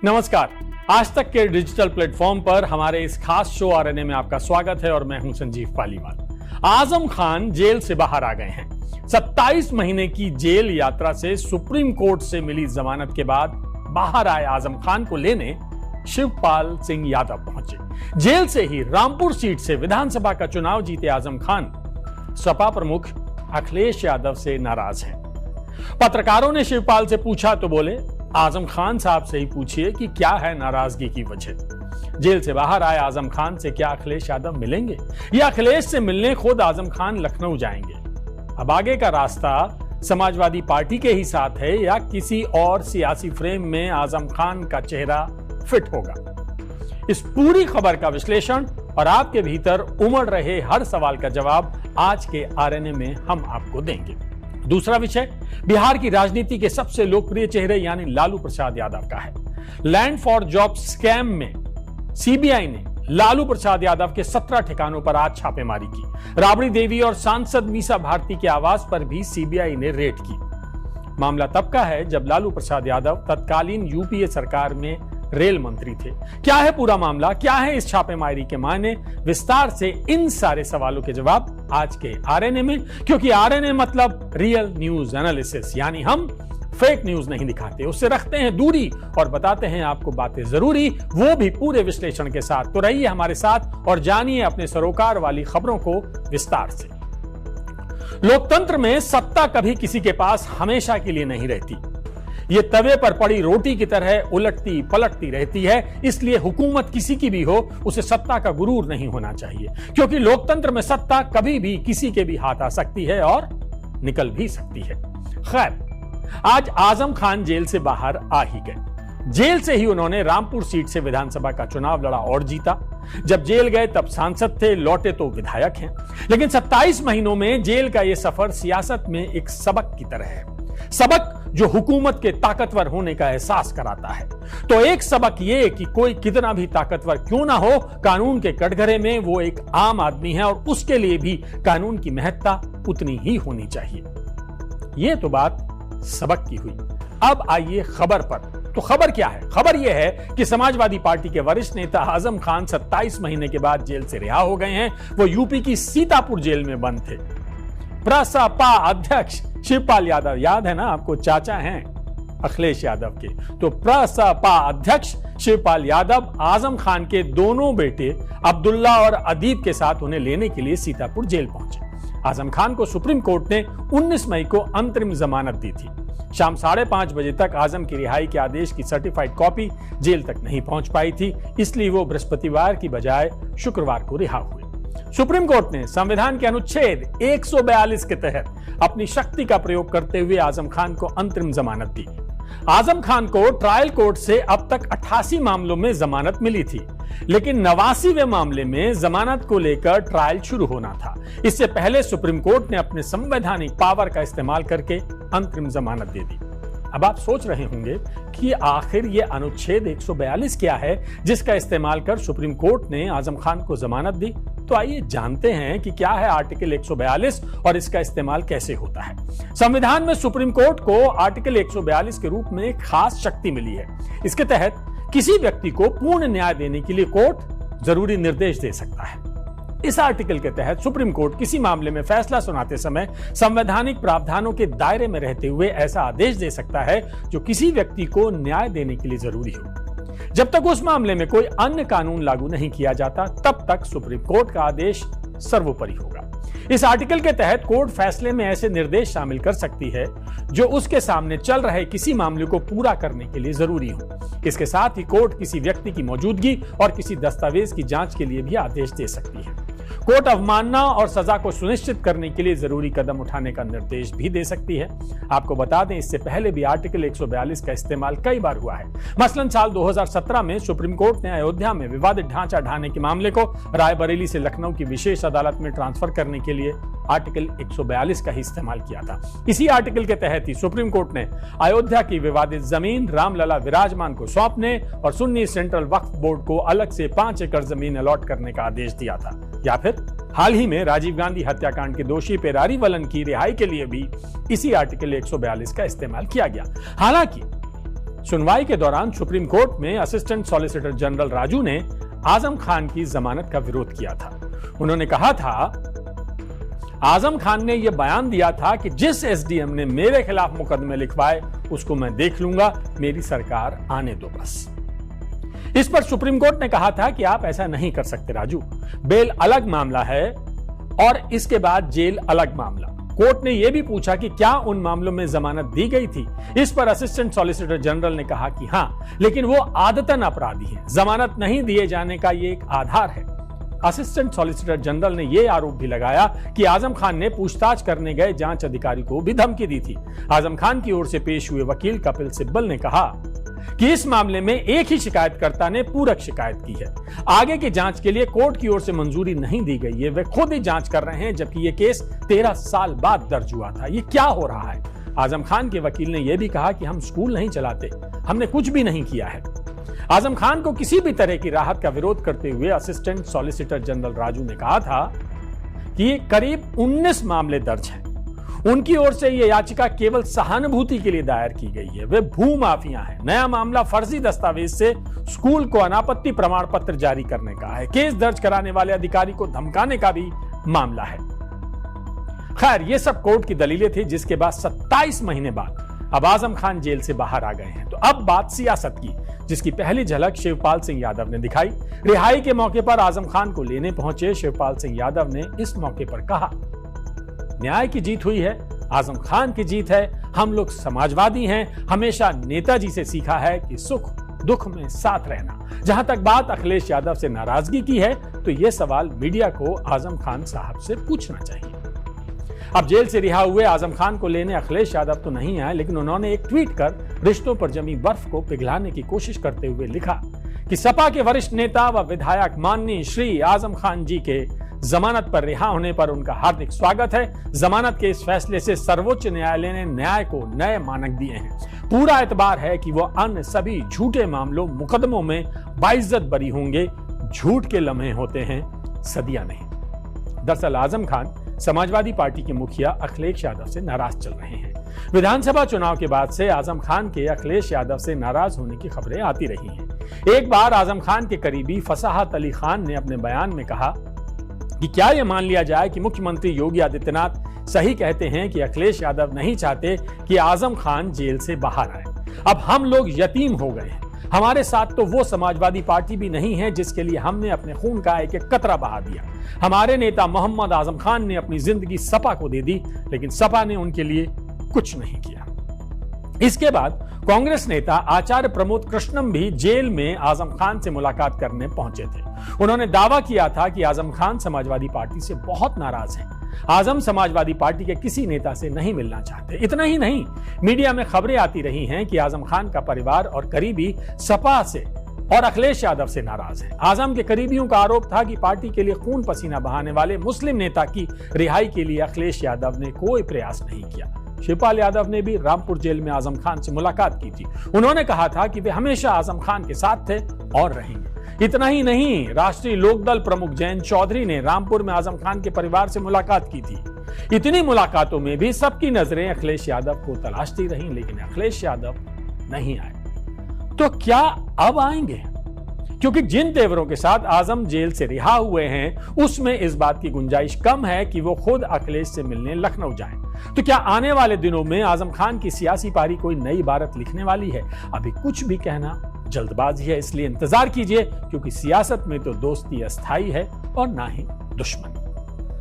नमस्कार। आज तक के डिजिटल प्लेटफॉर्म पर हमारे इस खास शो आरएनए में आपका स्वागत है और मैं हूं संजीव पालीवाल। आजम खान जेल से बाहर आ गए हैं। 27 महीने की जेल यात्रा से सुप्रीम कोर्ट से मिली जमानत के बाद बाहर आए आजम खान को लेने शिवपाल सिंह यादव पहुंचे। जेल से ही रामपुर सीट से विधानसभा का चुनाव जीते आजम खान सपा प्रमुख अखिलेश यादव से नाराज हैं। पत्रकारों ने शिवपाल से पूछा तो बोले, आजम खान साहब से ही पूछिए कि क्या है नाराजगी की वजह। जेल से बाहर आए आजम खान से क्या अखिलेश यादव मिलेंगे या अखिलेश से मिलने खुद आजम खान लखनऊ जाएंगे? अब आगे का रास्ता समाजवादी पार्टी के ही साथ है या किसी और सियासी फ्रेम में आजम खान का चेहरा फिट होगा? इस पूरी खबर का विश्लेषण और आपके भीतर उमड़ रहे हर सवाल का जवाब आज के आरएनए में हम आपको देंगे। दूसरा विषय बिहार की राजनीति के सबसे लोकप्रिय चेहरे यानी लालू प्रसाद यादव का है। लैंड फॉर जॉब स्कैम में सीबीआई ने लालू प्रसाद यादव के 17 ठिकानों पर आज छापेमारी की। राबड़ी देवी और सांसद मीसा भारती के आवास पर भी सीबीआई ने रेड की। मामला तब का है जब लालू प्रसाद यादव तत्कालीन यूपीए सरकार में रेल मंत्री थे। क्या है पूरा मामला, क्या है इस छापेमारी के मायने? विस्तार से इन सारे सवालों के जवाब आज के आरएनए में, क्योंकि आरएनए मतलब रियल न्यूज एनालिसिस, यानी हम फेक न्यूज नहीं दिखाते, उससे रखते हैं दूरी और बताते हैं आपको बातें जरूरी, वो भी पूरे विश्लेषण के साथ। तो रहिए हमारे साथ और जानिए अपने सरोकार वाली खबरों को विस्तार से। लोकतंत्र में सत्ता कभी किसी के पास हमेशा के लिए नहीं रहती। ये तवे पर पड़ी रोटी की तरह उलटती पलटती रहती है। इसलिए हुकूमत किसी की भी हो, उसे सत्ता का गुरूर नहीं होना चाहिए, क्योंकि लोकतंत्र में सत्ता कभी भी किसी के भी हाथ आ सकती है और निकल भी सकती है। खैर, आज आजम खान जेल से बाहर आ ही गए। जेल से ही उन्होंने रामपुर सीट से विधानसभा का चुनाव लड़ा और जीता। जब जेल गए तब सांसद थे, लौटे तो विधायक हैं। लेकिन 27 महीनों में जेल का यह सफर सियासत में एक सबक की तरह है, सबक जो हुकूमत के ताकतवर होने का एहसास कराता है। तो एक सबक यह कि कोई कितना भी ताकतवर क्यों ना हो, कानून के कटघरे में वो एक आम आदमी है और उसके लिए भी कानून की महत्ता उतनी ही होनी चाहिए। यह तो बात सबक की हुई। अब आइए खबर पर। तो खबर क्या है? खबर यह है कि समाजवादी पार्टी के वरिष्ठ नेता आजम खान 27 महीने के बाद जेल से रिहा हो गए हैं। वो यूपी की सीतापुर जेल में बंद थे। प्रसपा अध्यक्ष शिवपाल यादव, याद है ना आपको, चाचा हैं अखिलेश यादव के, तो प्रसपा अध्यक्ष शिवपाल यादव आजम खान के दोनों बेटे अब्दुल्ला और अदीब के साथ उन्हें लेने के लिए सीतापुर जेल पहुंचे। आजम खान को सुप्रीम कोर्ट ने 19 मई को अंतरिम जमानत दी थी। शाम 5:30 बजे तक आजम की रिहाई के आदेश की सर्टिफाइड कॉपी जेल तक नहीं पहुंच पाई थी, इसलिए वो बृहस्पतिवार की बजाय शुक्रवार को रिहा हुए। सुप्रीम कोर्ट ने संविधान के अनुच्छेद 142 के तहत अपनी शक्ति का प्रयोग करते हुए आजम खान को अंतरिम जमानत दी। आजम खान को ट्रायल कोर्ट से अब तक 88 मामलों में जमानत मिली थी, लेकिन 89वें मामले में जमानत को लेकर ट्रायल शुरू होना था। इससे पहले सुप्रीम कोर्ट ने अपने संवैधानिक पावर का इस्तेमाल करके अंतरिम जमानत दे दी। अब आप सोच रहे होंगे कि आखिर ये अनुच्छेद 142 क्या है जिसका इस्तेमाल कर सुप्रीम कोर्ट ने आजम खान को जमानत दी। तो आइए जानते हैं कि क्या है आर्टिकल 142 और इसका इस्तेमाल कैसे होता है। संविधान में सुप्रीम कोर्ट को आर्टिकल 142 के रूप में खास शक्ति मिली है। इसके तहत किसी व्यक्ति को पूर्ण न्याय देने के लिए कोर्ट जरूरी निर्देश दे सकता है। इस आर्टिकल के तहत सुप्रीम कोर्ट किसी मामले में फैसला सुनाते समय संवैधानिक प्रावधानों के दायरे में रहते हुए ऐसा आदेश दे सकता है जो किसी व्यक्ति को न्याय देने के लिए जरूरी हो। जब तक उस मामले में कोई अन्य कानून लागू नहीं किया जाता, तब तक सुप्रीम कोर्ट का आदेश सर्वोपरि होगा। इस आर्टिकल के तहत कोर्ट फैसले में ऐसे निर्देश शामिल कर सकती है जो उसके सामने चल रहे किसी मामले को पूरा करने के लिए जरूरी हो। इसके साथ ही कोर्ट किसी व्यक्ति की मौजूदगी और किसी दस्तावेज की जांच के लिए भी आदेश दे सकती है। कोर्ट अवमानना और सजा को सुनिश्चित करने के लिए जरूरी कदम उठाने का निर्देश भी दे सकती है। आपको बता दें, इससे पहले भी आर्टिकल 142 का इस्तेमाल कई बार हुआ है। मसलन साल 2017 में सुप्रीम कोर्ट ने अयोध्या में विवादित ढांचा ढाने के मामले को रायबरेली से लखनऊ की विशेष अदालत में ट्रांसफर करने के लिए आर्टिकल 142 का ही इस्तेमाल किया था। इसी आर्टिकल के तहत ही सुप्रीम कोर्ट ने अयोध्या की विवादित जमीन रामलला विराजमान को सौंपने और सुन्नी सेंट्रल वक्फ बोर्ड को अलग से 5 एकड़ जमीन अलॉट करने का आदेश दिया था। या फिर हाल ही में राजीव गांधी हत्याकांड के दोषी पेरारी वलन की रिहाई के लिए भी इसी आर्टिकल 142 का इस्तेमाल किया गया। हालांकि सुनवाई के दौरान सुप्रीम कोर्ट में असिस्टेंट सॉलिसिटर जनरल राजू ने आजम खान की जमानत का विरोध किया था। उन्होंने कहा था, आजम खान ने यह बयान दिया था कि जिस एसडीएम ने मेरे खिलाफ मुकदमे लिखवाए उसको मैं देख लूंगा, मेरी सरकार आने दो बस। इस पर सुप्रीम कोर्ट ने कहा था कि आप ऐसा नहीं कर सकते राजू, बेल अलग मामला है और इसके बाद जेल अलग मामला। कोर्ट ने यह भी पूछा कि क्या उन मामलों में जमानत दी गई थी। इस पर असिस्टेंट सॉलिसिटर जनरल ने कहा कि हां, लेकिन वो आदतन अपराधी हैं, जमानत नहीं दिए जाने का ये एक आधार है। असिस्टेंट सॉलिसिटर जनरल ने यह आरोप भी लगाया कि आजम खान ने पूछताछ करने गए जांच अधिकारी को भी धमकी दी थी। आजम खान की ओर से पेश हुए वकील कपिल सिब्बल ने कहा कि इस मामले में एक ही शिकायतकर्ता ने पूरक शिकायत की है। आगे की जांच के लिए कोर्ट की ओर से मंजूरी नहीं दी गई है। वे खुद ही जांच कर रहे हैं, जबकि यह केस 13 साल बाद दर्ज हुआ था। ये क्या हो रहा है? आजम खान के वकील ने यह भी कहा कि हम स्कूल नहीं चलाते, हमने कुछ भी नहीं किया है। आजम खान को किसी भी तरह की राहत का विरोध करते हुए असिस्टेंट सॉलिसिटर जनरल राजू ने कहा था कि करीब 19 मामले दर्ज हैं। उनकी ओर से यह याचिका केवल सहानुभूति के लिए दायर की गई है। वे भूमाफिया हैं। नया मामला फर्जी दस्तावेज से स्कूल को अनापत्ति प्रमाण पत्र जारी करने का है। केस दर्ज कराने वाले अधिकारी को धमकाने का भी मामला है। खैर, ये सब कोर्ट की दलीलें थी, जिसके बाद 27 महीने बाद अब आजम खान जेल से बाहर आ गए हैं। तो अब बात सियासत की, जिसकी पहली झलक शिवपाल सिंह यादव ने दिखाई। रिहाई के मौके पर आजम खान को लेने पहुंचे शिवपाल सिंह यादव ने इस मौके पर कहा, न्याय की जीत हुई है, आजम खान की जीत है। हम लोग समाजवादी हैं, हमेशा नेताजी से सीखा है कि सुख दुख में साथ रहना। जहां तक बात अखिलेश यादव से नाराजगी की है, तो यह सवाल मीडिया को आजम खान साहब से पूछना चाहिए। अब जेल से रिहा हुए आजम खान को लेने अखिलेश यादव तो नहीं आए, लेकिन उन्होंने एक ट्वीट कर रिश्तों पर जमी बर्फ को पिघलाने की कोशिश करते हुए लिखा कि सपा के वरिष्ठ नेता व विधायक माननीय श्री आजम खान जी के जमानत पर रिहा होने पर उनका हार्दिक स्वागत है। जमानत के इस फैसले से सर्वोच्च न्यायालय ने न्याय को नए मानक दिए हैं। पूरा एतबार है कि वो अन्य सभी झूठे मामलों मुकदमों में बाइज्जत बरी होंगे। झूठ के लम्हे होते हैं, सदियां नहीं। दरअसल आजम खान समाजवादी पार्टी के मुखिया अखिलेश यादव से नाराज चल रहे हैं। विधानसभा चुनाव के बाद से आजम खान के अखिलेश यादव से नाराज होने की खबरें आती रही हैं। एक बार आजम खान के करीबी फसाहत अली खान ने अपने बयान में कहा कि क्या यह मान लिया जाए कि मुख्यमंत्री योगी आदित्यनाथ सही कहते हैं कि अखिलेश यादव नहीं चाहते कि आजम खान जेल से बाहर आए। अब हम लोग यतीम हो गए हैं। हमारे साथ तो वो समाजवादी पार्टी भी नहीं है जिसके लिए हमने अपने खून का एक एक कतरा बहा दिया। हमारे नेता मोहम्मद आजम खान ने अपनी जिंदगी सपा को दे दी, लेकिन सपा ने उनके लिए कुछ नहीं किया। इसके बाद कांग्रेस नेता आचार्य प्रमोद कृष्णम भी जेल में आजम खान से मुलाकात करने पहुंचे थे। उन्होंने दावा किया था कि आजम खान समाजवादी पार्टी से बहुत नाराज हैं। आजम समाजवादी पार्टी के किसी नेता से नहीं मिलना चाहते। इतना ही नहीं, मीडिया में खबरें आती रही हैं कि आजम खान का परिवार और करीबी सपा से और अखिलेश यादव से नाराज हैं। आजम के करीबियों का आरोप था कि पार्टी के लिए खून पसीना बहाने वाले मुस्लिम नेता की रिहाई के लिए अखिलेश यादव ने कोई प्रयास नहीं किया। शिवपाल यादव ने भी रामपुर जेल में आजम खान से मुलाकात की थी। उन्होंने कहा था कि वे हमेशा आजम खान के साथ थे और रहेंगे। इतना ही नहीं, राष्ट्रीय लोकदल प्रमुख जयंत चौधरी ने रामपुर में आजम खान के परिवार से मुलाकात की थी। इतनी मुलाकातों में भी सबकी नजरें अखिलेश यादव को तलाशती रहीं, लेकिन अखिलेश यादव नहीं आए। तो क्या अब आएंगे? क्योंकि जिन तेवरों के साथ आजम जेल से रिहा हुए हैं, उसमें इस बात की गुंजाइश कम है कि वो खुद अखिलेश से मिलने लखनऊ जाएं। तो क्या आने वाले दिनों में आजम खान की सियासी पारी कोई नई इबारत लिखने वाली है? अभी कुछ भी कहना जल्दबाजी है, इसलिए इंतजार कीजिए, क्योंकि सियासत में तो दोस्ती अस्थायी है और ना ही दुश्मनी।